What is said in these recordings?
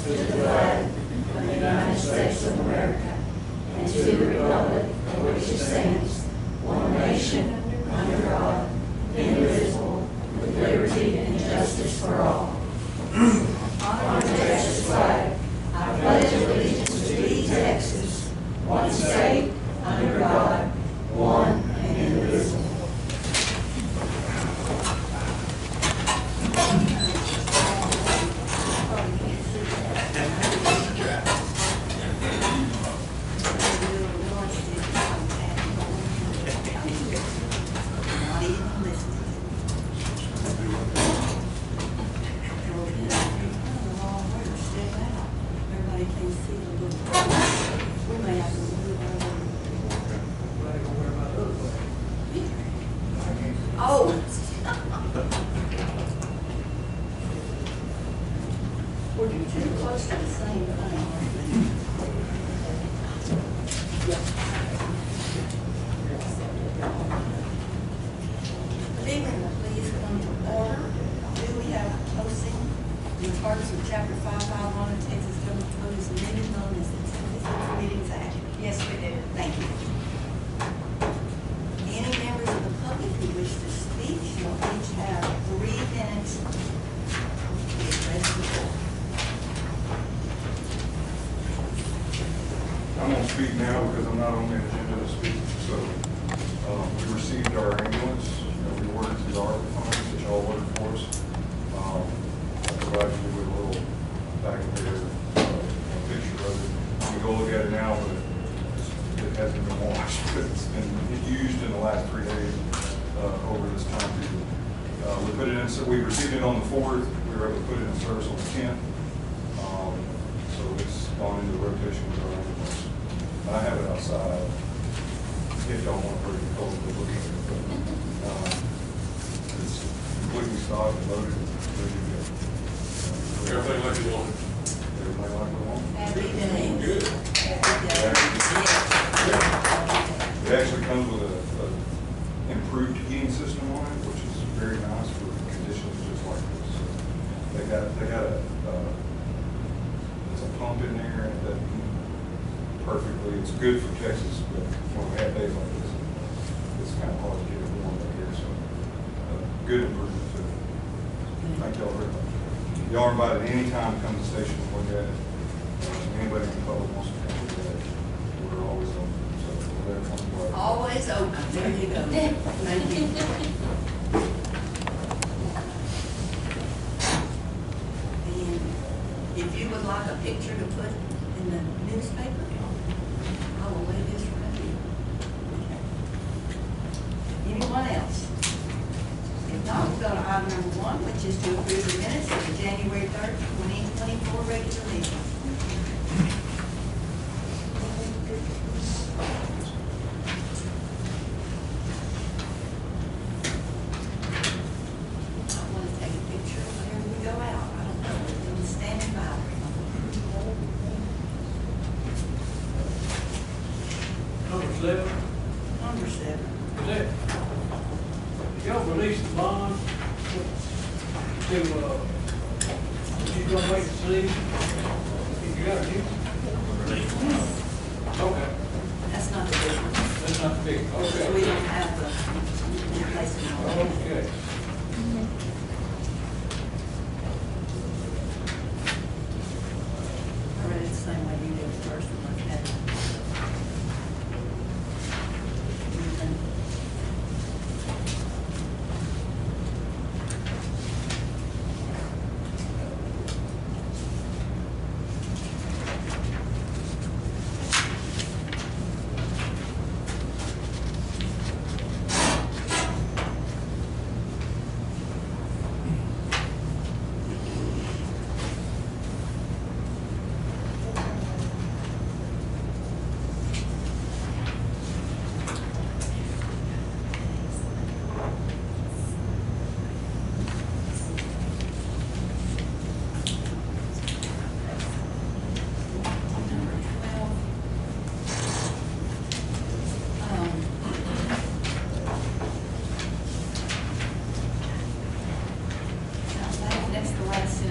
to the flag of the United States of America and to the republic for which it stands, one nation, under God, indivisible, with liberty and justice for all. Honor the Texas flag. I pledge allegiance to thee, Texas, one state, under God, one and indivisible. I'm going to speak now because I'm not on the agenda to speak. So we received our ambulance. We ordered through the ARPA funds that y'all ordered for us. I provided you with a little back there, a picture of it. You can go look at it now, but it hasn't been washed. It's been used in the last 3 days over this time period. We put it in, so we received it on the 4th. We were able to put it in service on the 10th. So it's gone into rotation with our ambulance. I have it outside if y'all want to bring it over to look at it. It's completely stocked and loaded. Ready to go. Everything like you want. Everything like we want. Good. It actually comes with a improved heating system on it, which is very nice for conditions just like this. So they got a there's a pump in there and that perfectly. It's good for Texas, but when we have days like this, it's kind of hard to get it warm up here. So good improvement too. Thank y'all very much. Y'all are invited any time to come to the station and look at it. Anybody in the public wants to come look at it, we're always open. So we're there from the Always open. There you go. Thank you. And if you would like a picture to put in the newspaper, I will lay this right here. Anyone else? If not, we'll go to item number 1, which is to approve the minutes of the January 3rd, 2024 regular meeting. Number 7. Is that, y'all release the bond to, you gonna wait and see if you got it? Okay, That's not the big one. that's not the big, So we okay. don't have the replacement. Okay. I read it the same way you did the first one. Like that.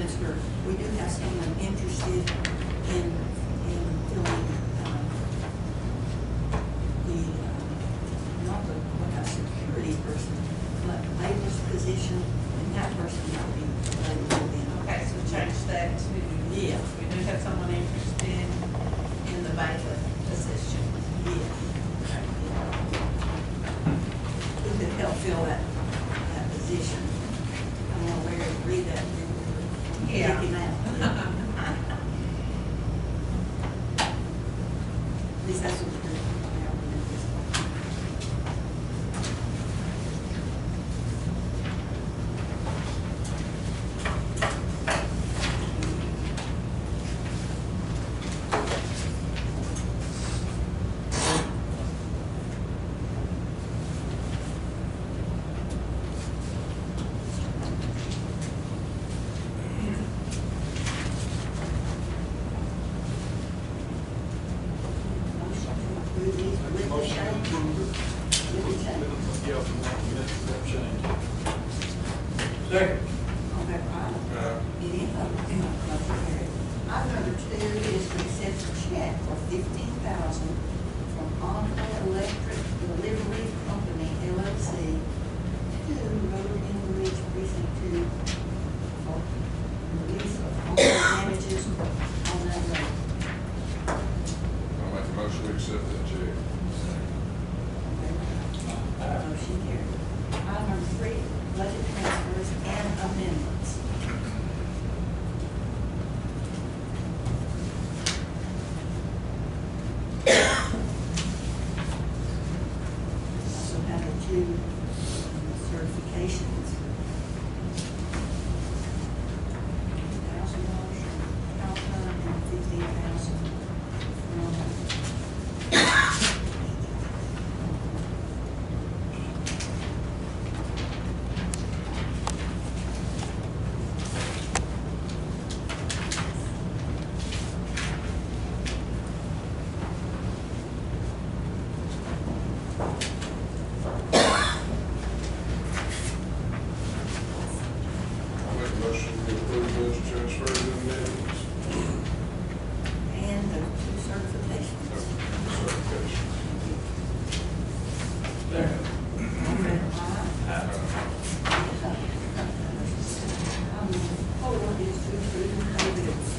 Minister, we do have someone interested in filling, not like a security person, but labor's position, and that person will be available then. Okay, so change that to, Yeah. we do have someone interested in the bailiff position. Yeah. Who could help fill that position? I don't know where to read that. Yeah. Take him out. At least that's what we're doing. Second. Okay, right. Any opposed? Motion carried. Item number 2 is to accept a check for $15,000 from Encore Electric Delivery Company LLC to Road and Bridge Precinct 2 for release of all damages on that road. I'll make a motion to accept that check. Motion carried. Item number 3, budget transfers and amendments. Also have the 2 certifications. $1,000 from Alpha and $15,000 from I'll make a motion to approve those transfers and amendments. and the 2 certifications. Certification. Second. All in favor, aye? Hold is to approve and pay bills.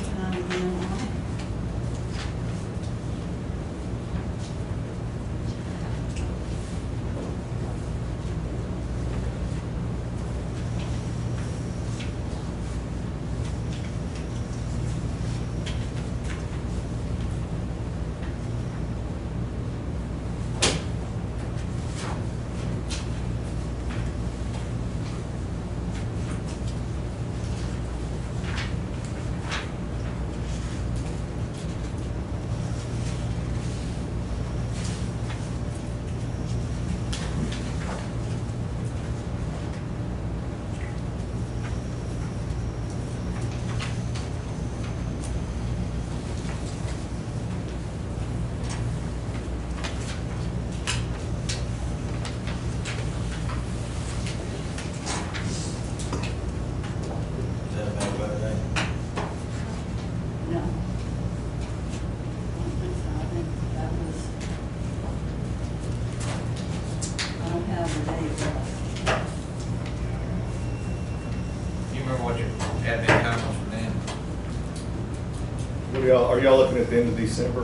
time again on it. Is that about right? No. I don't think so. I think that was, I don't have the date left. You remember what your admin time was for them? What are y'all looking at the end of December?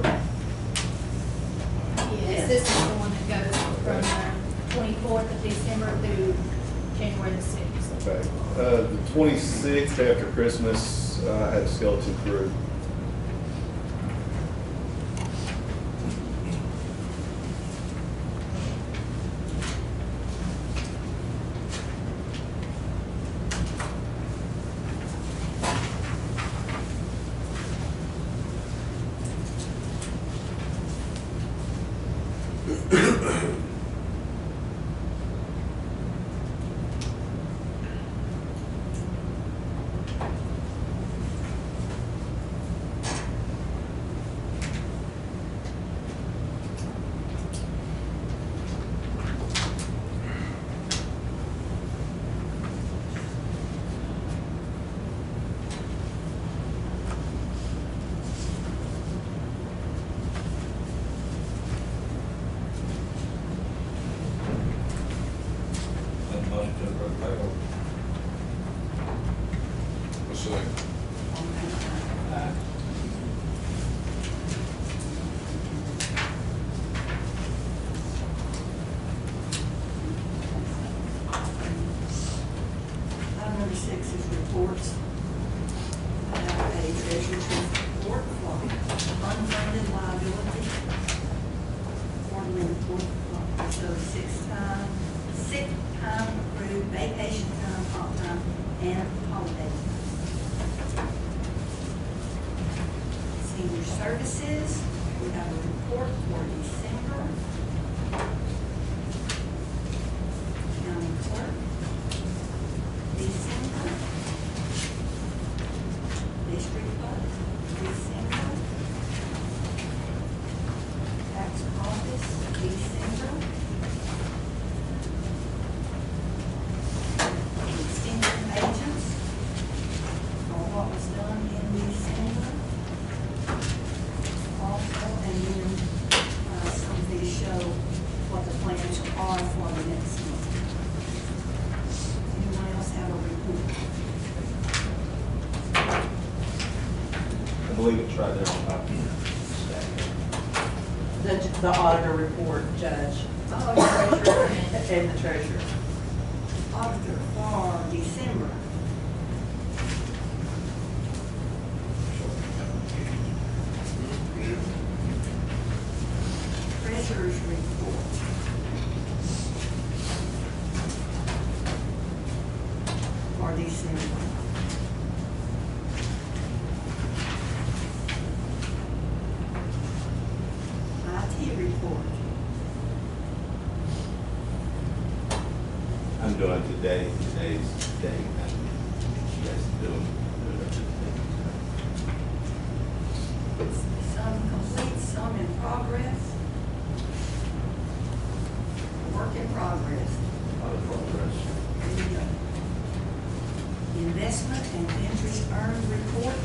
Yes, this is the one that goes from the 24th of December through January the 6th. Okay. The 26th after Christmas, I had a skeleton crew. Make a motion to approve payroll. Let's see. Item number 6 is reports. I have a treasurer's report for unfunded liability. Quarterly report for sick time, accrued, vacation time, comp time, and holiday. Senior services, we have a report for December. County clerk, December. District clerk, December. Tax office, December. Extension agents, or what was done in December. Also, and then, some of these show what the plans are for the next month. Anyone else have a report? I believe it's right there on top. The auditor report, Judge, Oh, treasurer and the treasurer. Auditor for December. Treasurer's report. For December. IT report. I'm doing today's date. Yes, doing Some complete, some in progress. Work in progress. a lot of progress. There you go. Investment and interest earned report.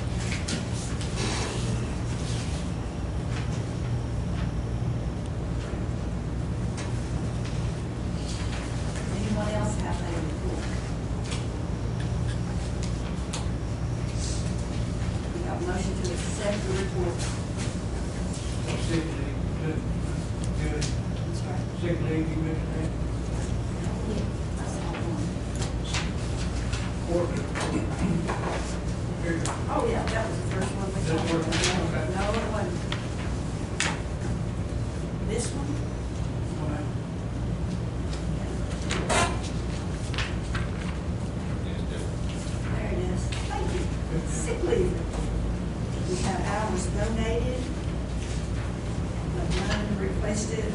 Anyone else have a report? We have a motion accept the report. Sick leave, good, sick leave, you mentioned that. I saw one. Court. Oh, yeah, that was the first one we This talked one? about. Okay. No, it wasn't. This one? There it is. Thank you. Sick leave. We have hours donated, but none requested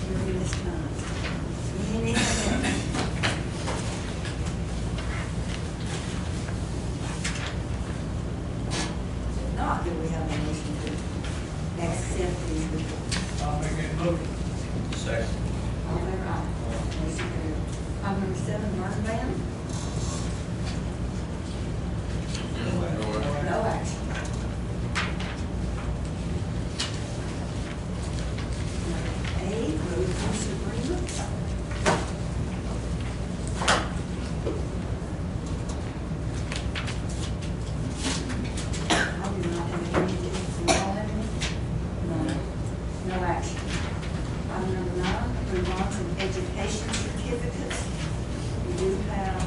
during this time. Any other? If not, do we have a motion to accept these reports? I'll make that motion. Second. All in favor, aye. Motion carried. Item number 7, burn ban. No action. Number 8, road use agreement. I do not have anything from y'all have any? No action. Item number 9, approve bonds and education certificates. We do have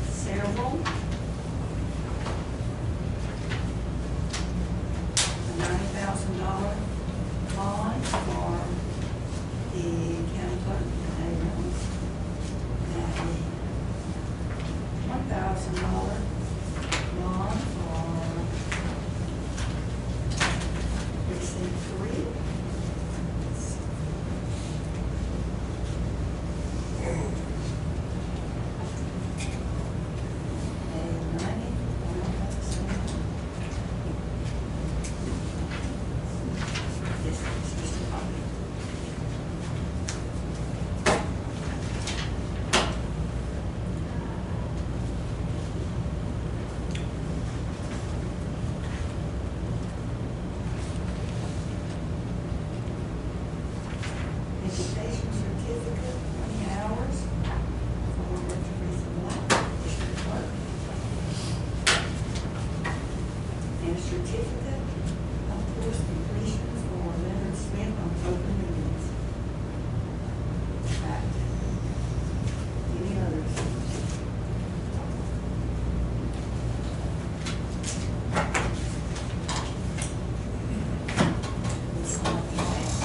several. A $90,000 bond for the county clerk, and a $1,000 bond for precinct 3. And 90, well, that's the same. Yes, it's just a copy. Education certificate, 20 hours for Teresa Black, district clerk. And a certificate of course completion for Leonard Smith on open meetings. Right. Any others? It's not the last.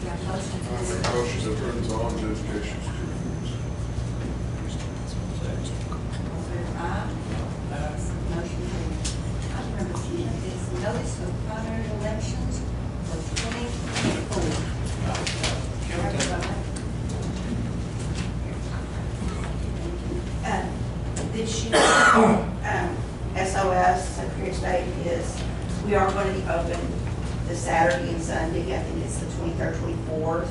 Got a motion to I make a motion to approve the bonds and education certificates. All in favor, aye. Motion carried. Item number 10 is notice of primary elections for 2024. This year, SOS, Secretary of State, is, we are going to be open the Saturday and Sunday, I think it's the 23rd, 24th,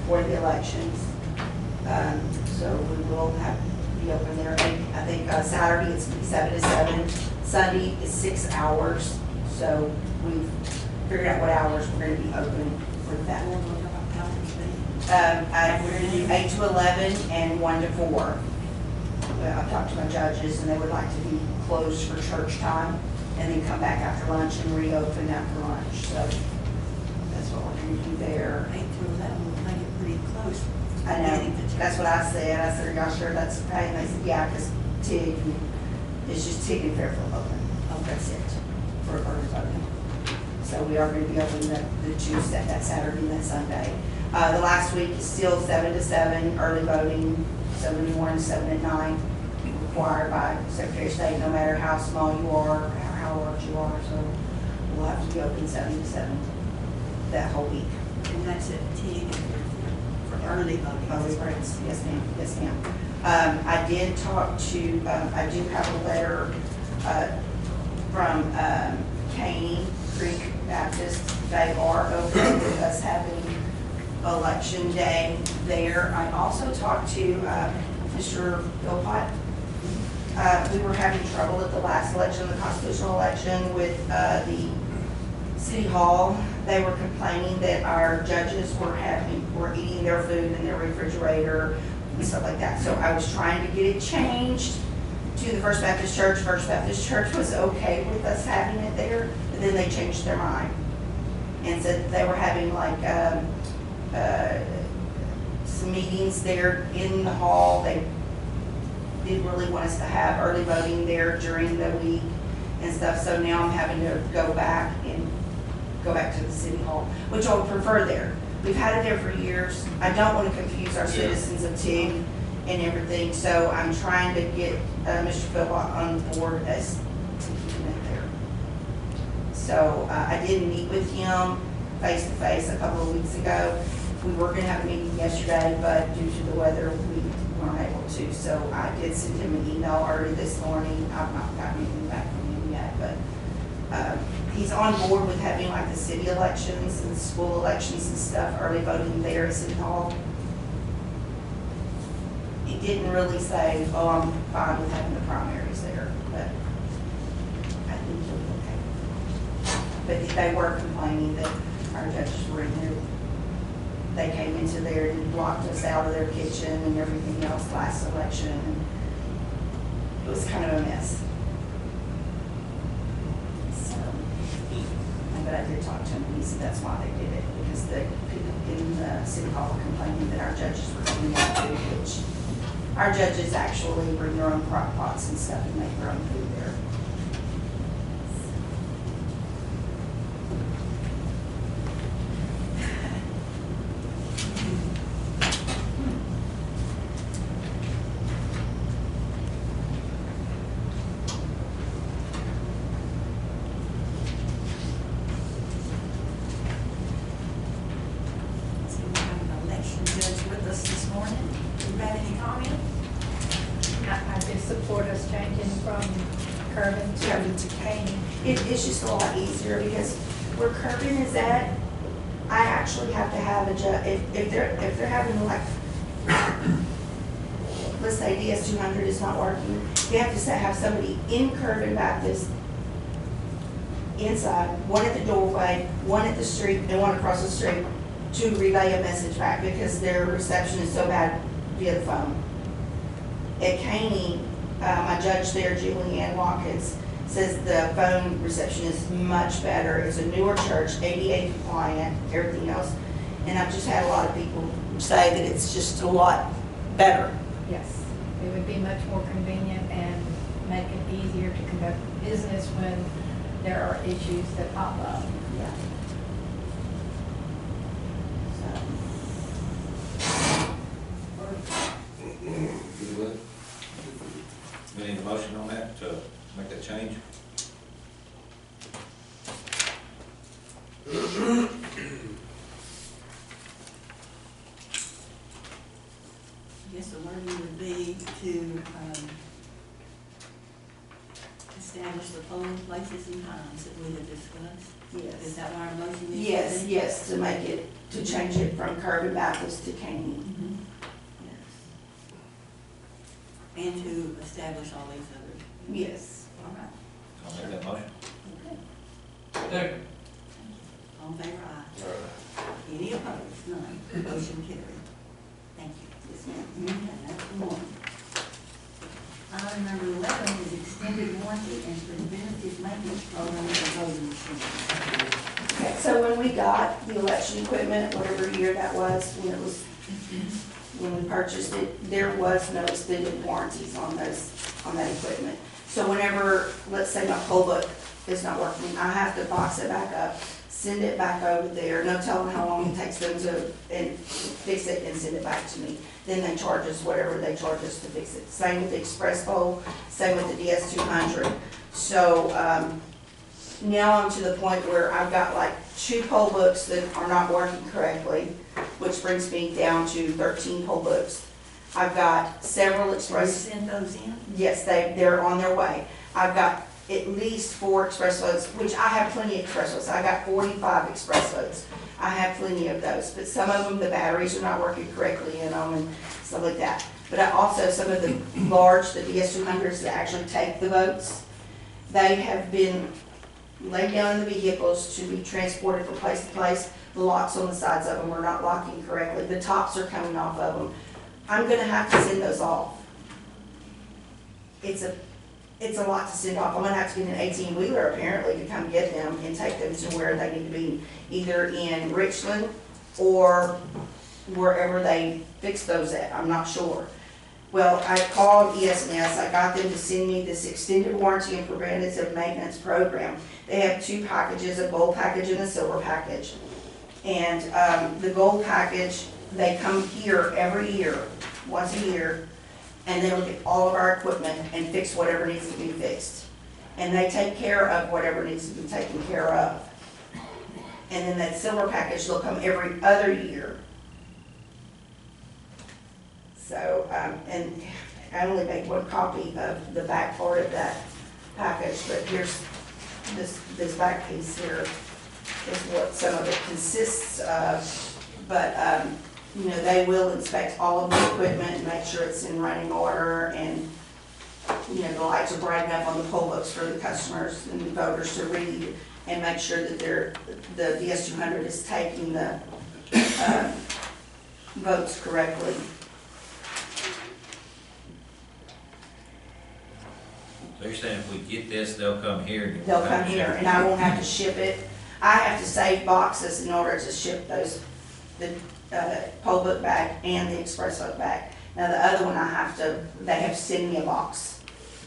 for the elections. So we will have to be open there. And I think Saturday it's going to be 7 to 7, Sunday is 6 hours. So we've figured out what hours we're going to be open for that. We're going to talk about Calvin's Day. We're going to do 8 to 11 and 1 to 4. Well, I've talked to my judges, and they would like to be closed for church time, and then come back after lunch and reopen after lunch. So that's what we're going to do there. 8 to 11, we'll make it pretty close. I know, that's what I said. I said, are y'all sure that's okay? And they said, yeah, because TIG, it's just TIG and Fairfield open. Oh, that's it, for early voting. So we are going to be open the Tuesday, that Saturday and that Sunday. The last week is still 7 to 7, early voting, 7 in the morning, 7 at night, required by Secretary of State, no matter how small you are, or how large you are. So we'll have to be open 7 to 7 that whole week. And that's at TIG for early voting. Early voting, yes ma'am, yes ma'am. I did talk to, I do have a letter from Caney Creek Baptist. They are okay with us having election day there. I also talked to Mr. Philpott. We were having trouble at the last election, the constitutional election, with the City Hall. They were complaining that our judges were eating their food in their refrigerator and stuff like that. So I was trying to get it changed to the First Baptist Church. First Baptist Church was okay with us having it there, but then they changed their mind and said that they were having like, some meetings there in the hall. They didn't really want us to have early voting there during the week and stuff, so now I'm having to go back to the city hall, which I would prefer there. We've had it there for years. I don't want to confuse our citizens of TIG and everything, so I'm trying to get Mr. Philbot on board as to keeping it there. So I did meet with him face to face a couple of weeks ago. We were going to have a meeting yesterday, but due to the weather, we weren't able to. So I did send him an email early this morning. I've not gotten anything back from him yet, but he's on board with having like the city elections and school elections and stuff, early voting there at City Hall. He didn't really say, oh, I'm fine with having the primaries there, but I think he'll be okay. But they were complaining that our judges were in there. They came into there and blocked us out of their kitchen and everything else last election. And it was kind of a mess. So, but I did talk to him and he said that's why they did it, because the people in the city hall were complaining that our judges were coming out of food, which our judges actually bring their own crock pots and stuff and make their own food there. So we have an election judge with us this morning. Do you have any comment? I just support us changing from Kirby to Caney. It's just a lot easier because where Kirby is at, I actually have to have a judge, if they're having like, let's say DS200 is not working, you have to have somebody in Kirby Baptist inside, one at the doorway, one at the street, and one across the street to relay a message back because their reception is so bad via the phone. At Caney, my judge there, Julianne Watkins, says the phone reception is much better. It's a newer church, ADA compliant, everything else. And I've just had a lot of people say that it's just a lot better. Yes, it would be much more convenient and make it easier to conduct business when there are issues that pop up. Yeah. Good with it? We need a motion on that to make that change? I guess the wording would be to establish the polling places and times that we have discussed. Is Yes. that what our motion is? Yes, yes, to make it, to change it from Kirby Baptist to Caney. Mhm. Yes. And to establish all these others. Yes. All right. I'll make that motion. Okay. Second. All in favor, aye. Any opposed? None. Motion carried. Thank you. Yes, ma'am. Okay, that's the one. Item number 11 is extended warranty and preventative maintenance program for voting machines. Okay, so when we got the election equipment, whatever year that was, when we purchased it, there was no extended warranties on that equipment. So whenever, let's say my poll book is not working, I have to box it back up, send it back over there, no telling how long it takes them to fix it and send it back to me. Then they charge us whatever they charge us to fix it. Same with the Express poll, same with the DS200. So now I'm to the point where I've got like 2 poll books that are not working correctly, which brings me down to 13 poll books. I've got several You Express. send those in? Yes, they're on their way. I've got at least 4 express votes, which I have plenty of express votes. I got 45 express votes. I have plenty of those, but some of them, the batteries are not working correctly in them and stuff like that. But I also, some of the large, the DS200s that actually take the votes, they have been laid down in the vehicles to be transported from place to place. The locks on the sides of them are not locking correctly. The tops are coming off of them. I'm gonna have to send those off. It's a it's a lot to send off. I'm gonna have to get an 18-wheeler apparently to come get them and take them to where they need to be, either in Richland or wherever they fix those at, I'm not sure. Well, I called ES&S, I got them to send me this extended warranty and preventative maintenance program. They have two packages, a gold package and a silver package. And the gold package, they come here every year, once a year, and they look at all of our equipment and fix whatever needs to be fixed. And they take care of whatever needs to be taken care of. And then that silver package, they'll come every other year. So, and I only made one copy of the back part of that package, but here's this back piece here is what some of it consists of. But, you know, they will inspect all of the equipment and make sure it's in running order, and, you know, the lights are bright enough on the poll books for the customers and the voters to read, and make sure that the DS200 is taking the votes correctly. So you're saying if we get this, they'll come here? And They'll come here, and I won't have to ship it. I have to save boxes in order to ship those, the poll book back and the express book back. Now, the other one they have to send me a box.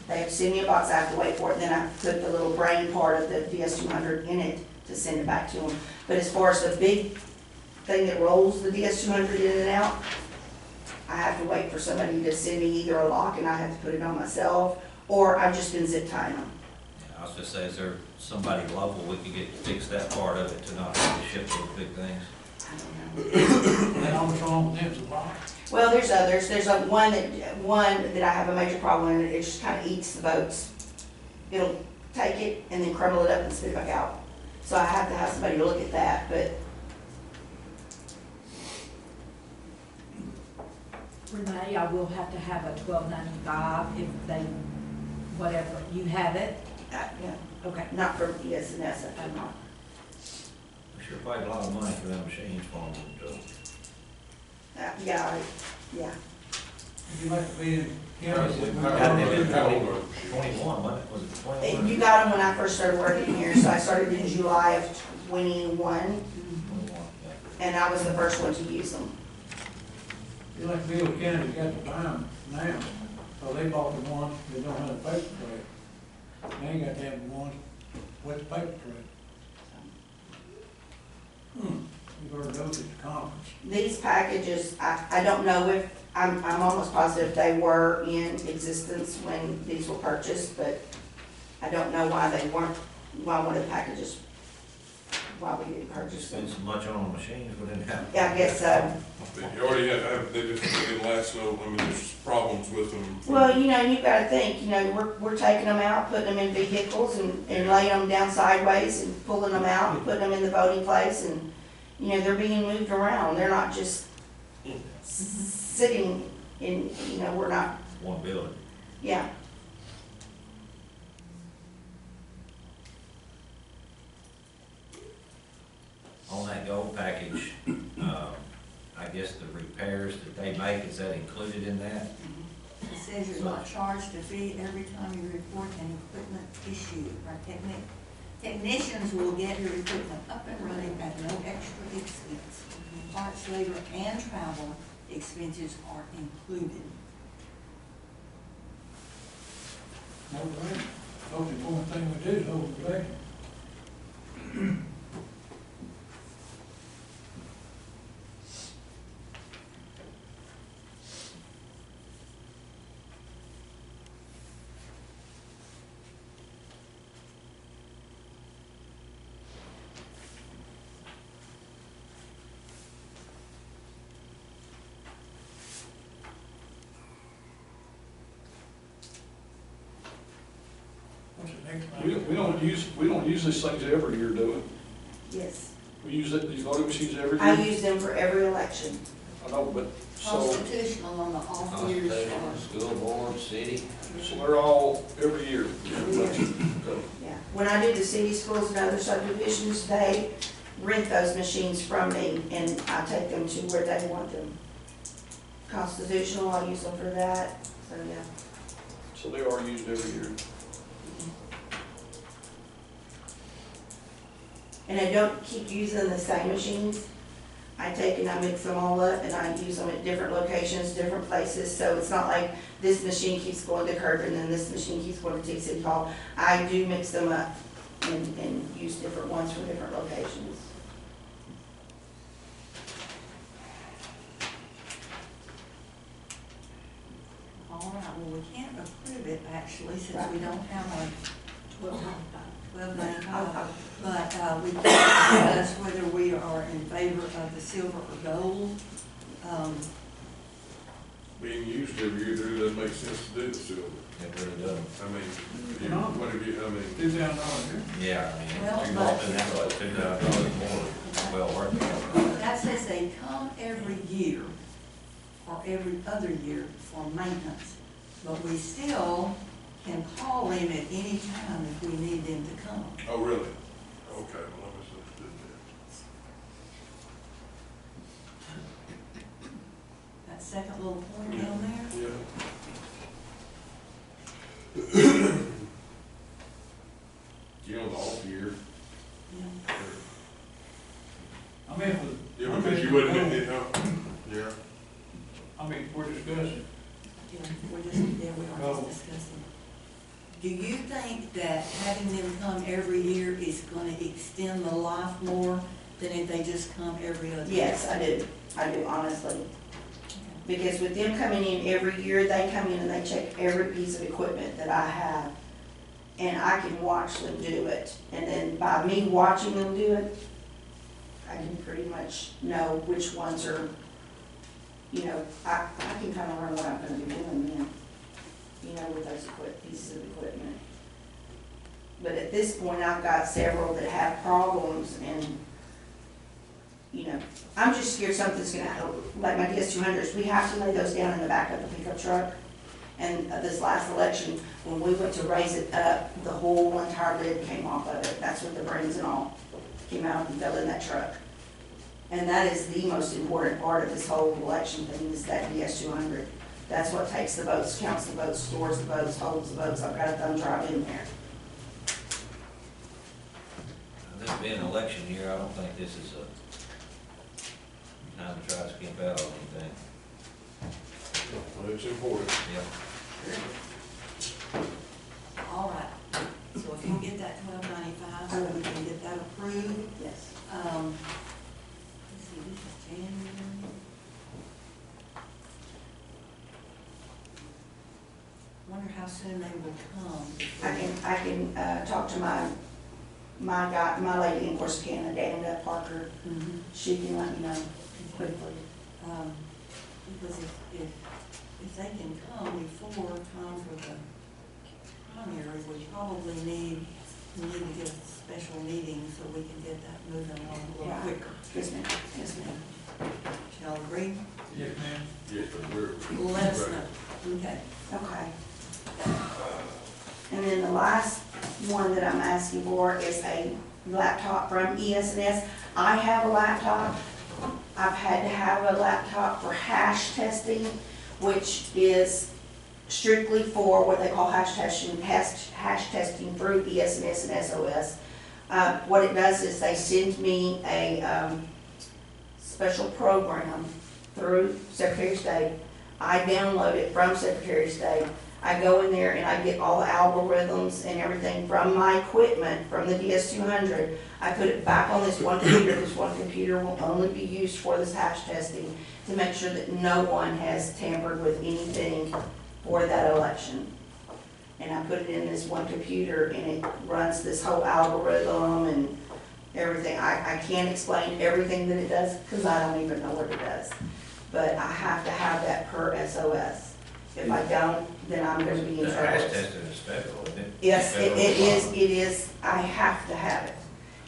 They have to send me a box, I have to wait for it, and then I have to put the little brain part of the DS200 in it to send it back to them. But as far as the big thing that rolls the DS200 in and out, I have to wait for somebody to send me either a lock and I have to put it on myself, or I've just been zip tying them. I was just saying, is there somebody local we could get to fix that part of it to not have to ship those big things? I don't know. And what's wrong with them, it's a lot. Well, there's others. There's one that I have a major problem in. It just kind of eats the votes. It'll take it and then crumble it up and spit it back out. So I have to have somebody to look at that, but Renee, I will have to have a $12.95 if they, whatever, you have it? yeah, Okay. not from ES&S, I do not. We sure paid a lot of money for them machines for them, so. Yeah. Would you like to be in county? Got them in 21, wasn't it? Was it 21? You got them when I first started working here, so I started in July of 21, 21, yeah. and I was the first one to use them. You like Bill County's got to buy them now, so they bought the ones that don't have a paper trail. They ain't got to have the ones with the paper trail. You've heard those at the conference. These packages, I don't know if, I'm almost positive they were in existence when these were purchased, but I don't know why they weren't, why one of the packages, why we didn't purchase them. Spend so much on the machines, we didn't have. Yeah, I guess so. You already have, they just didn't last, so, I mean, there's problems with them. Well, you know, you've gotta think, you know, we're taking them out, putting them in vehicles and laying them down sideways and pulling them out and putting them in the voting place, and, you know, they're being moved around. They're not just sitting in, you know, we're not, One building. yeah. On that gold package, I guess the repairs that they make, is that included in that? It says you're not charged a fee every time you report an equipment issue. Our technicians will get your equipment up and running at no extra expense. Parts, labor, and travel expenses are included. Most important thing we do is hold the election. What's the next one? We don't use these things every year, do Yes. we? We use these voting machines every I year? use them for every election. I know, but, so Constitutional on the off years. School board, city. they're all every year. Yeah. When I do the city schools and other subdivisions, they rent those machines from me and I take them to where they want them. Constitutional, I use them for that, so yeah. So they are used every year. and I don't keep using the same machines. I take and I mix them all up, and I use them at different locations, different places, so it's not like this machine keeps going to Kirk and then this machine keeps going to T City Hall. I do mix them up and use different ones for different locations. All right, well, we can't approve it actually, since we don't have a $12.95. But we can discuss whether we are in favor of the silver or gold. Being used every year, there doesn't make sense to do the silver. It really doesn't. I mean, what have you, I mean, $2,000 here. Yeah, I mean, Well, you but- walk in that, like, $2,000 more, well worth it. That says they come every year or every other year for maintenance, but we still can call them at any time if we need them to come. oh, really? Okay, well, I misunderstood That second little point down there. that. Yeah. You know, the off year. Yeah. I mean, for. Yeah, because you wouldn't, you know, yeah. I mean, we're discussing. Yeah, we are just discussing. Do you think that having them come every year is gonna extend the life more than if they just come every other year? Yes, I do, honestly. Because with them coming in every year, they come in and they check every piece of equipment that I have. And I can watch them do it. And then by me watching them do it, I can pretty much know which ones are, you know, I can kind of learn what I'm gonna be doing then, you know, with those pieces of equipment. But at this point, I've got several that have problems, and, you know, I'm just scared something's gonna happen. Like my DS200s, we have to lay those down in the back of the pickup truck. And this last election, when we went to raise it up, the whole entire lid came off of it. That's what the brains and all came out and fell in that truck. And that is the most important part of this whole election thing, is that DS200. That's what takes the votes, counts the votes, stores the votes, holds the votes. I've got a thumb drive in there. This being an election year, I don't think this is a time to try to skimp out on anything. Well, it's important. Yep. All right, so if you get that $12.95, so we can get that approved. Yes. Let's see, this is January. Wonder how soon they will come. I can talk to my lady in Corsicana, Dana Parker. Mhm. She can let me know quickly. Because if they can come before time for the primary, we probably need to get a special meeting so we can get that moving along a little Yeah. quicker. Yes, ma'am. Yes, ma'am. Shall agree? Yes, ma'am. Yes, but we're. Let us know. Okay. Okay. And then the last one that I'm asking for is a laptop from ES&S. I have a laptop. I've had to have a laptop for hash testing, which is strictly for what they call hash testing through ES&S and SOS. What it does is they send me a special program through Secretary of State. I download it from Secretary of State. I go in there and I get all the algorithms and everything from my equipment, from the DS200. I put it back on this one computer. This one computer will only be used for this hash testing to make sure that no one has tampered with anything for that election. And I put it in this one computer and it runs this whole algorithm and everything. I can't explain everything that it does because I don't even know what it does. But I have to have that per SOS. If I don't, then I'm gonna be in The trouble. hash testing is federal, isn't it? Yes, Federal it law. is, I have to have it.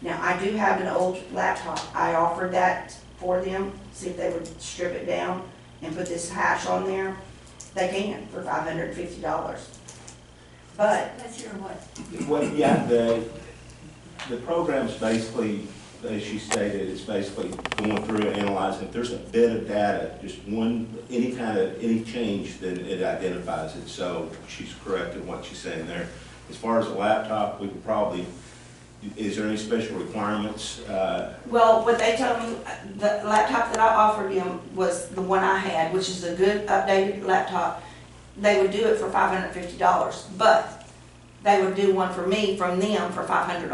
Now, I do have an old laptop. I offered that for them, see if they would strip it down and put this hash on there. They can for $550. But, Let's hear what. Well, yeah, the program's basically, as you stated, it's basically going through and analyzing. If there's a bit of data, just any change, then it identifies it. So she's correct in what she's saying there. As far as a laptop, we could probably is there any special requirements? Well, what they told me, the laptop that I offered them was the one I had, which is a good updated laptop. They would do it for $550, but they would do one for me from them for $500.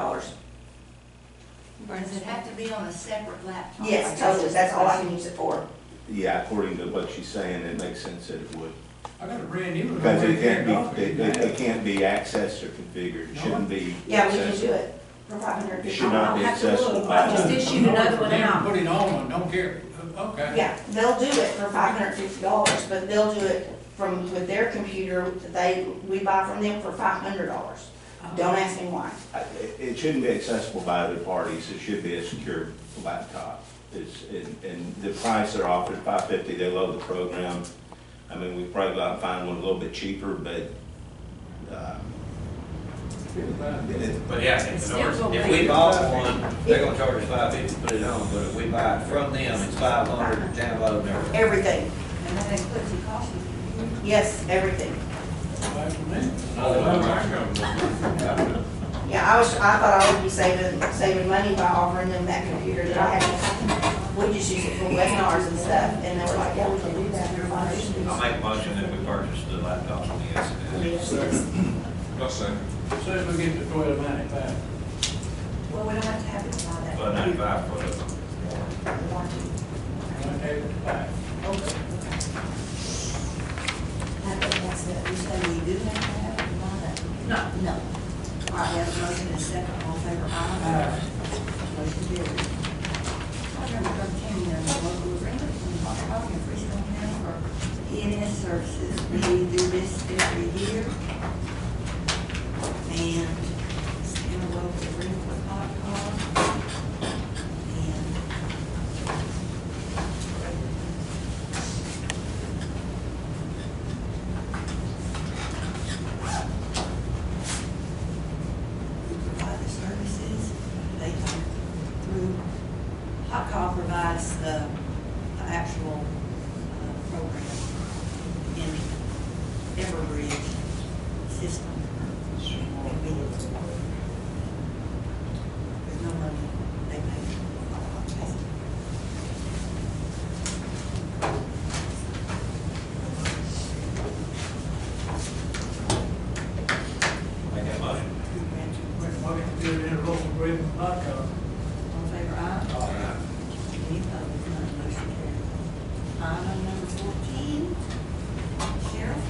Does it have to be on a separate laptop? Yes, totally, that's all I can use it for. Yeah, according to what she's saying, it makes sense that it would. I got a brand new one. Because it can't be accessed or configured, it shouldn't be. Yeah, we can accessible. do it for $550. It should not be I'll have to look. accessible by. I just issued another one out. Put it on, don't care, okay. Yeah, they'll do it for $550, but they'll do it with their computer, we buy from them for $500. Don't ask me why. It shouldn't be accessible by other parties, it should be a secure laptop. And the price they're offered, $550, they load the program. I mean, we probably go out and find one a little bit cheaper, but, But yeah, in other words, if we bought one, they're gonna charge us $550 to put it on, but if we buy it from them, it's $500 to download and everything. Everything, And that includes the cost of the yes, everything. Buy from them. Yeah, I thought I would be saving money by offering them that computer that I have. We just use it for webinars and stuff, and they were like, yeah, we can do that. They're fine. I'll make a motion that we purchase the laptop from the S&S. I'll say. So if we get to $12.95. Well, we don't have to have it by that. $12.95 for the Warranty. I'll have it back. Okay. I think that's it. You say we do have to have it by that? No. No. All right, we have a motion and a second. All in favor, aye. Motion carried. Item number 13, there's a local agreement between Hot Dog and Freestone County for ENS services. We do this every year. And it's in a local agreement with Hot Dog. And we provide the services. They come through. Hot Dog provides the actual program in Everbridge system. And we- There's no money they pay. Make that motion. Make a motion to do an interlocal agreement with Hot Dog. All in favor, aye? Any opposed? None motion carried. Item number 14, Sheriff.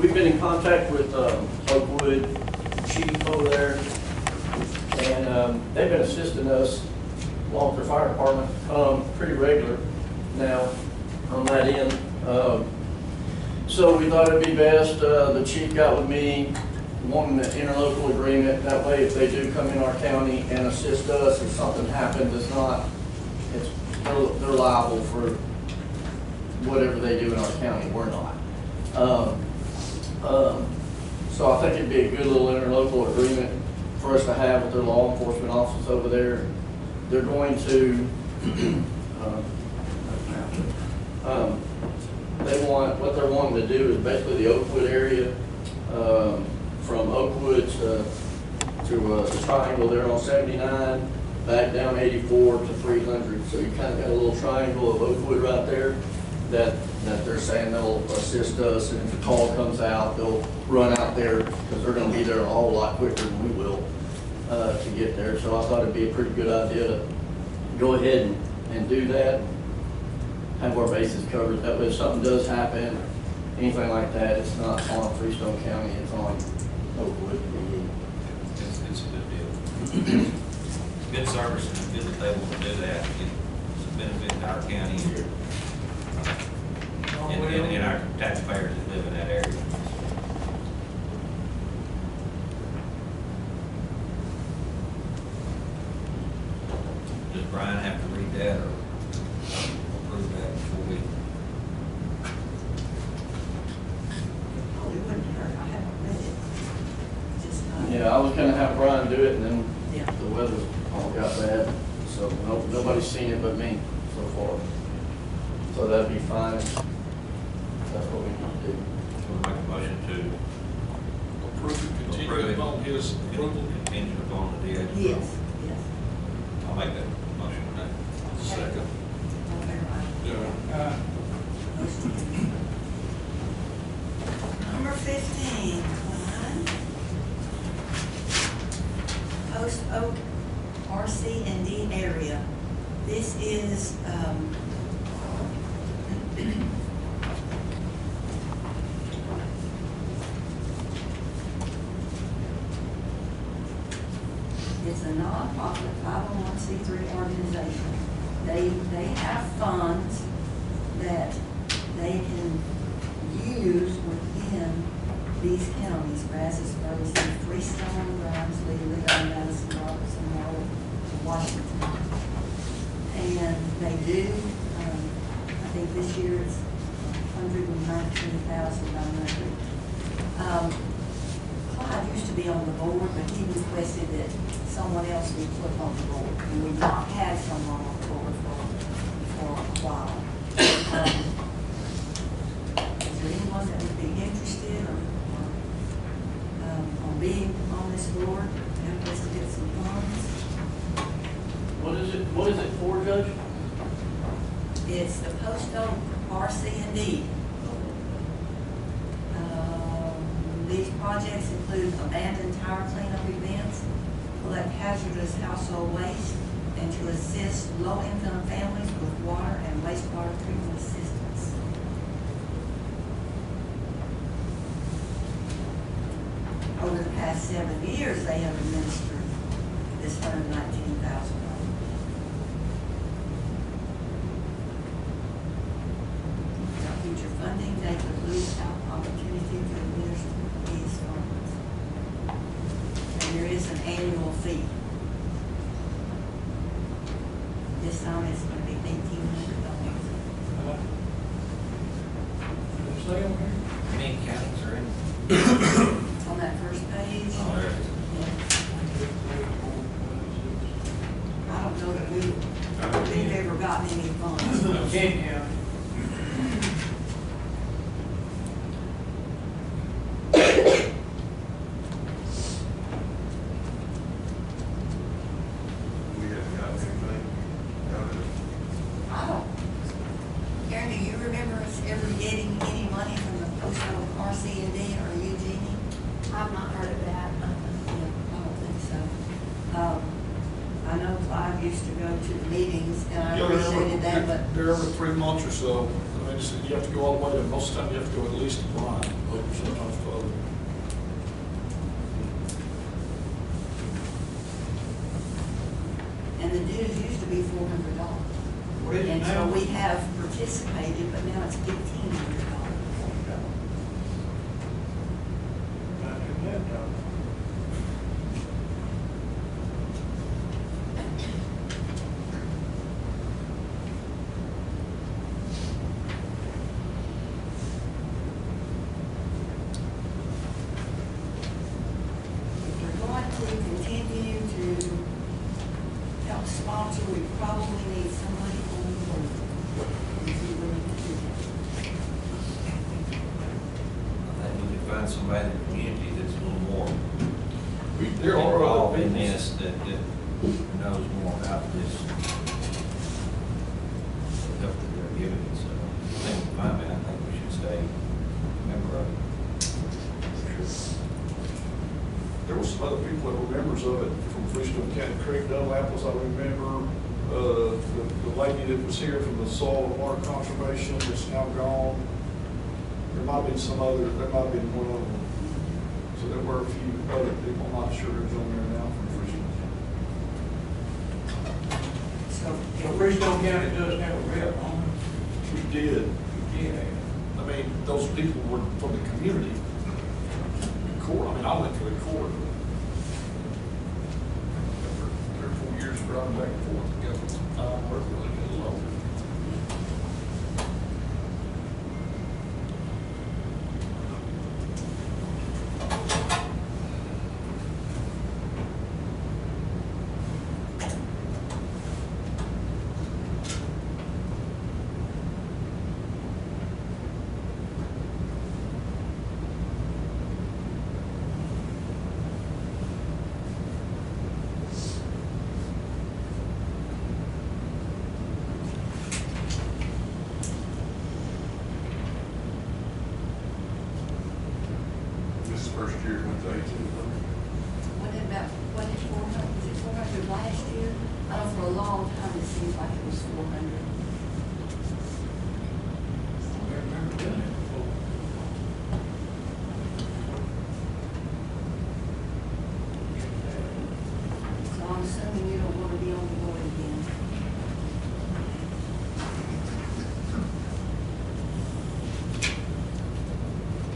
We've been in contact with Oakwood Chief over there, and they've been assisting us along with their fire department pretty regular now on that end. So we thought it'd be best, the chief got with me, wanting an interlocal agreement. That way, if they do come in our county and assist us, if something happens, they're liable for whatever they do in our county. We're not. So I think it'd be a good little interlocal agreement for us to have with their law enforcement officers over there. They're going to, what they're wanting to do is basically the Oakwood area, from Oakwood to the triangle there on 79, back down 84 to 300. So you kind of got a little triangle of Oakwood right there that they're saying they'll assist us, and if a call comes out, they'll run out there because they're going to be there a whole lot quicker than we will to get there. So I thought it'd be a pretty good idea to go ahead and do that, have our bases covered. That way if something does happen, anything like that, it's not on Freestone County, it's on Oakwood. It's a good deal. It's good service, and it's good that they want to do that. It's a benefit to our county and our taxpayers that live in that area. Does Brian have to read that or approve that before we? Oh, it wouldn't hurt. I haven't read it. Just, Yeah, I was gonna have Brian do it, and then Yeah. the weather all got bad, so nobody's seen it but me so far. So that'd be fine. That's what we need to do. We'll make a motion to Approve it approve contingent it. upon his approval. Contingent upon the DH. approval. Yes, yes. I'll make that motion now. Second. All fair and right. Yeah. Motion carries. Number 15, Post Oak RC and D area. This is, it's a nonprofit 501c3 organization. They have funds that they can use within these counties, Brazos, Ferguson, Freestone, Grimes, Lee, Leon, Madison, Robertson, Morrow, Washington. And they do, I think this year it's $119,900. Clyde used to be on the board, but he requested that someone else be put on the board. And we've not had someone on the board for a while. Is there anyone that would be interested or on being on this board, help us to get some funds? What is it for, Judge? It's the Post Oak RC&D. These projects include abandoned tire cleanup events, collect hazardous household waste, and to assist low-income families with water and wastewater treatment assistance. Over the past 7 years, they have administered this $119,000. Without future funding, they could lose out opportunity to administer these funds. And there is an annual fee. This time it's going to be $1,800. Stay on here. How many counties are in? On that first page. Oh, there it is. Yeah. I don't know that we've ever gotten any funds. Kent County. We haven't got anything out of it. I don't. Karen, do you remember us ever getting any money from the Post Oak RC&D or Eugenie? I've not heard of that. I don't think so. I know Clive used to go to the meetings, and I appreciated that, but They're every 3 months or so. I mean, you have to go all the way to, most of the time you have to go at least to Bryan, but sometimes to other. and the dues used to be $400. What is it And so now? we have participated, but now it's $1,500. Back in that time. If we're going to continue to help sponsor, we probably need somebody on the board. If you really do that. I think we could find somebody in the community that's a little more There are involved other in people. this, that knows more about this help that they're giving. So I think we're fine, man. I think we should stay a member of it. There were some other people that were members of it from Freestone County, Craig Dunlap was, I remember, the lady that was here from the Soil and Water Conservation is now gone. There might have been some other, there might have been one of them. So there were a few other people, I'm not sure who's on there now from Freestone County. So, So Freestone County does have a rep on We did. it. Yeah. I mean, those people were from the community. Court, I mean, I went to the court. For 3 or 4 years, running back and forth together. Worked really good along. first year went to 1,800. What about, what is 400, was it 400 last year? I don't know, for a long time, it seemed like it was 400. I've never done it before. So I'm assuming you don't want to be on the board again.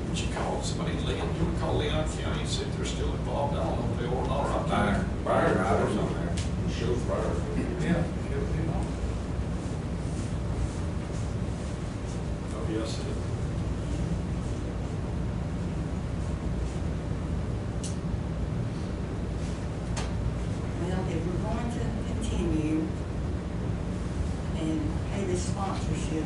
Would you call somebody, Leon, you would call Leon County and see if they're still involved? I don't know if they are or not. Fire riders on there. Show fire. Yeah, it'll be on. Oh, yes. Well, if we're going to continue and pay this sponsorship,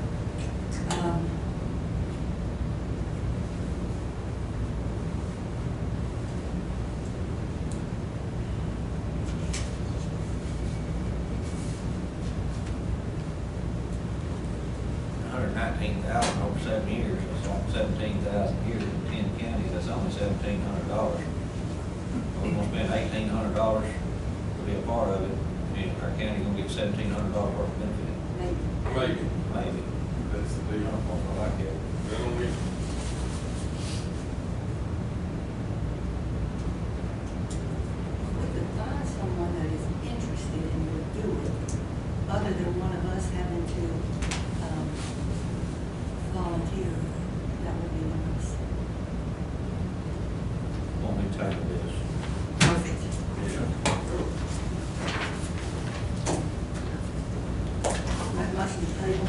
$119,000 over 7 years, that's like 17,000 a year in 10 counties, that's only $1,700. We're gonna spend $1,800 to be a part of it, and our county gonna get $1,700 worth of benefit. Maybe. Maybe. That's the deal. I like it. Well, we, we could find someone that is interested and would do it, other than one of us having to volunteer. That would be nice. Want me to tackle this? Perfect. Make motion to table.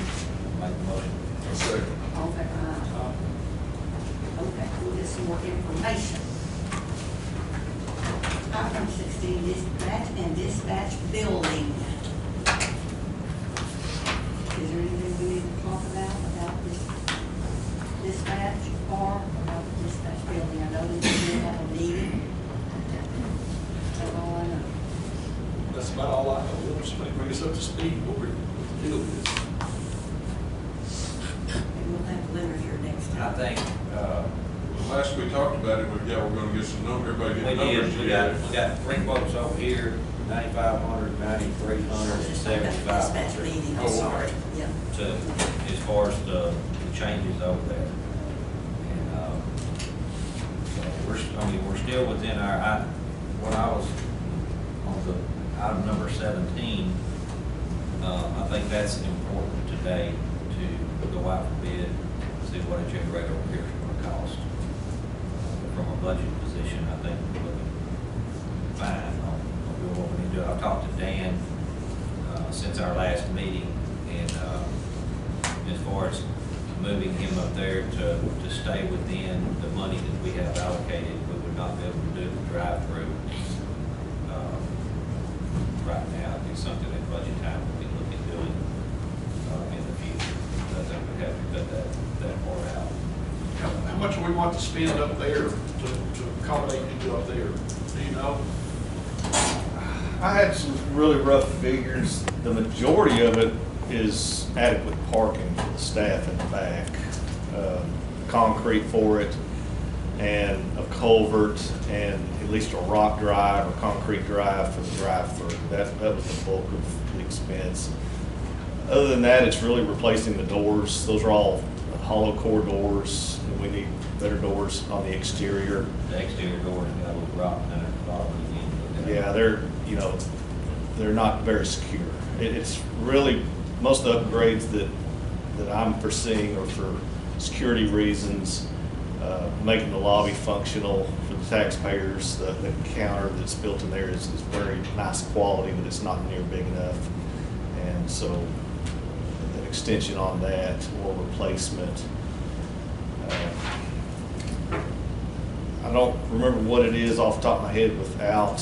Make a motion. a second. All in favor, aye. Okay, we'll get some more information. Item 16, dispatch and dispatch building. Is there anything we need to talk about this dispatch or about the dispatch building? I know that we did have a meeting. That's all I know. That's about all I know. We'll somebody bring us up to speed, what we're dealing with. And we'll have Leonard here next I time. think, Last we talked about it, we're gonna get some numbers, everybody we get numbers did, together. we got 3 quotes over here, 9,500, 9,300, and Dispatch 7,500. meeting, Oh, I'm okay. sorry. Yeah. To, as far as the changes over there. And, so we're still within our, when I was on the item number 17, I think that's important today to go out for bid, see what a generator over here is gonna cost. From a budget position, I think we're looking fine on what we need to do. I've talked to Dan, since our last meeting, and, as far as moving him up there to stay within the money that we have allocated, we would not be able to do the drive-through, right now. It'd be something that budget time would be looking at doing, in the future. I think we'd have to cut that part out. How much do we want to spend up there to accommodate you up there? Do you know? I had some really rough figures. The majority of it is adequate parking for the staff in the back. Concrete for it, and a culvert, and at least a rock drive or concrete drive for the drive-through. That was the bulk of the expense. Other than that, it's really replacing the doors. Those are all hollow core doors, and we need better doors on the exterior. The exterior doors got a little rock in it at the bottom again. Yeah, they're not very secure. It's really, most of the upgrades that I'm foreseeing are for security reasons, making the lobby functional for the taxpayers. The counter that's built in there is very nice quality, but it's not near big enough. And so an extension on that or replacement. I don't remember what it is off the top of my head without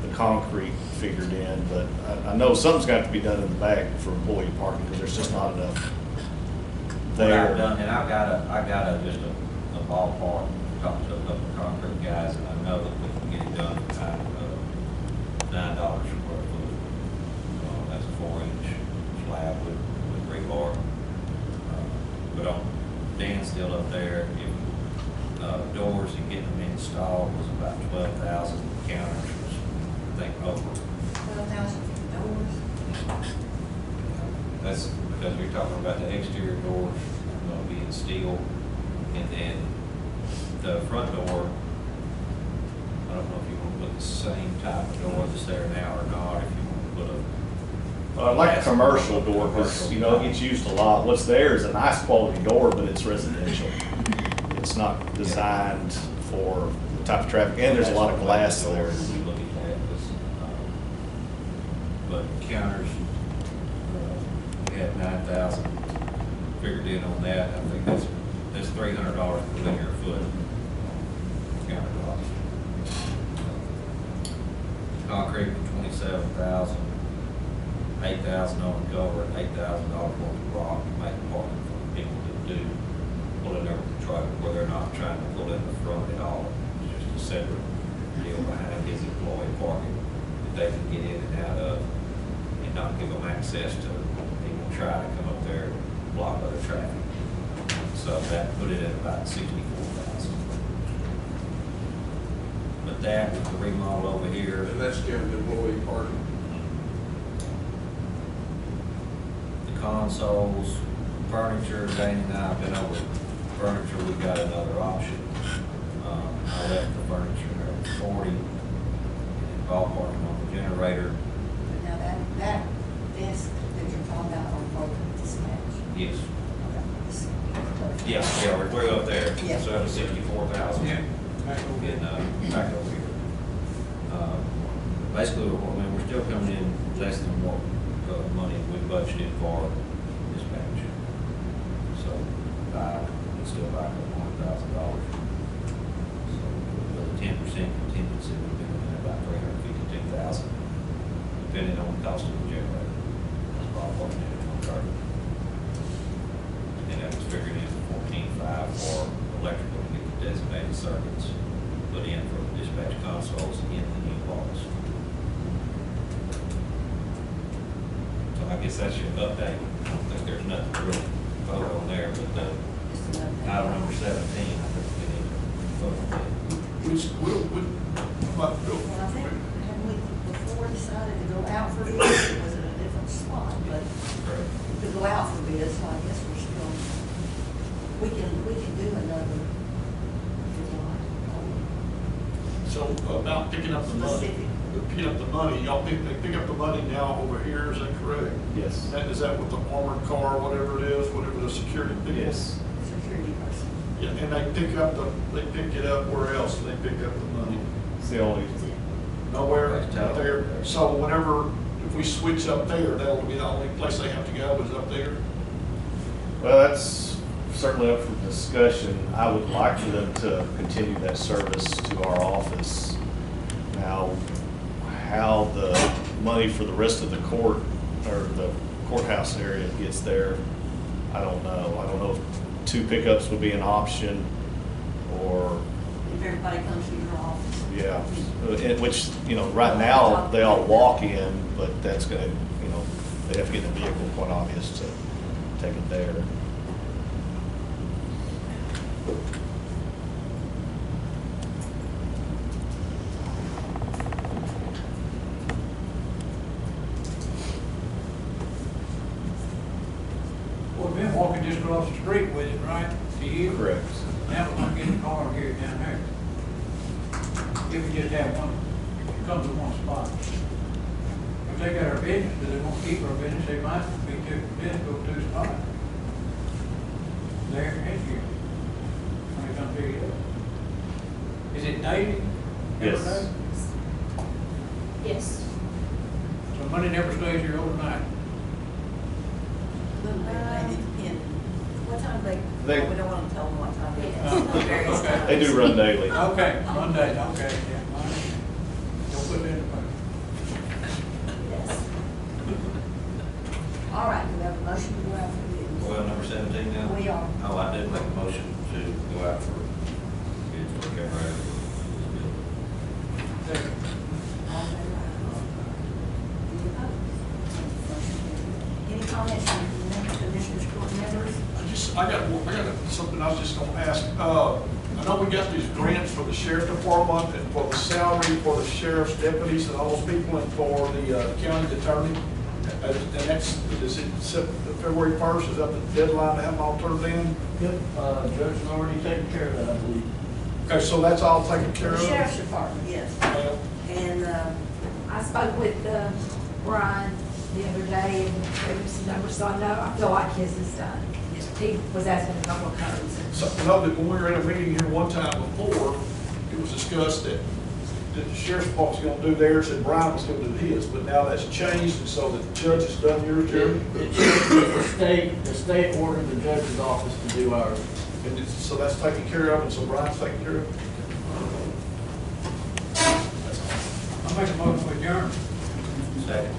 the concrete figured in, but I know something's got to be done in the back for employee parking because there's just not enough What I've there. done, and I got just a ballpark, talked to a couple of concrete guys, and I know that we can get it done at $9 a square foot. That's a 4-inch slab with rebar. But Dan's still up there. doors and getting them installed was about 12,000. Counters was, I think, over. 12,000 for the doors. That's because we're talking about the exterior doors going to be in steel, and then the front door, I don't know if you want to put the same type of door that's there now or not, if you want to put a. I like a commercial door because, you know, it gets used a lot. What's there is a nice quality door, but it's residential. It's not designed for the type of traffic, and there's a lot of glass there. We look at that, but counters, we had 9,000 figured in on that. I think that's $300 per linear foot counter cost. Concrete, 27,000. 8,000 on the cover, and $8,000 worth of rock to make parking for people that do pull in their truck where they're not trying to pull in the front at all. It's just a separate deal behind his employee parking that they can get in and out of and not give them access to even try to come up there and block other traffic. So that put it at about 64,000. But that with the remodel over here. And that's counting employee parking. Consoles, furniture, Danny and I have been over furniture, we got another option. I left the furniture there at 40, and ballparking on the generator. Now that desk that you're talking about on both dispatch. Yes. Okay. Yeah, we're way up there. Yeah. So that was 64,000. Yeah. Back over In, back over here. Basically, we're still coming in less than what money we budgeted for dispatch. So, it's still back up $1,000. So, with a 10% contingency, we've been looking at about $352,000, depending on the cost of the generator. That's probably on target. And that was figured in $14,500 for electrical to get the designated circuits put in for the dispatch consoles in the new vaults. I guess that's your update. I don't think there's nothing to really vote on there, but item number 17, I think we need to vote on that. Well, I think, had we before decided to go out for bids, it was in a different spot, but to go out for bids, so I guess we're still, we can do another, if you like. So about picking up the money, y'all pick up the money now over here, is that correct? Yes. Is that with the armored car, whatever it is, whatever the security people? Yes. Security person. Yeah, and they pick it up where else do they pick up the money? It's the only, Nowhere out there. So whenever, if we switch up there, that'll be the only place they have to go is up there? well, that's certainly up for discussion. I would like for them to continue that service to our office. Now, how the money for the rest of the court or the courthouse area gets there, I don't know. I don't know if 2 pickups would be an option or, If everybody comes to your office. yeah, which, you know, right now they all walk in, but that's going to, you know, they have to get in the vehicle, quite obvious, to take it there. Well, we've been walking just across the street with it, right? To you? Correct. Now we're gonna get a car here down there. If we just have one, it comes to one spot. If they got our business, but they won't keep our business, they might be too, business go to spot. There and here. When they come pick it up. Is it daily? Every Yes. day? Yes. So money never stays here overnight. Little bit, maybe depending. What time They- we don't want to tell them what time it is. Oh, Various okay. times. They do run daily. Okay, Monday, okay, yeah. Don't put that in the paper. Yes. All right, we have a motion to go out for bids. Well, number 17 now? We are. Oh, I did make a motion to go out for bids for generator. Second. All in favor? Any opposed? Motion carried. Any comments from the commissioners, court members? I got something I was just gonna ask. I know we got these grants for the sheriff department and for the salary for the sheriff's deputies and all those people and for the county attorney. And that's, is it February 1st, is that the deadline to have them all turned in? Yep, Judge has already taken care of that, I believe. Okay, so that's all taken care The of? sheriff's department, yes. And I spoke with Brian the other day, and there was some numbers, so I know, I feel like his is done. He was asking a couple of codes. So, I know that when we were in a meeting here one time before, it was discussed that the sheriff's department's gonna do theirs and Brian was gonna do his, but now that's changed, and so the judge has done yours, Jerry? The state ordered the judge's office to do ours. And so that's taken care of, and so Brian's taken care of? I make a motion to adjourn. Second.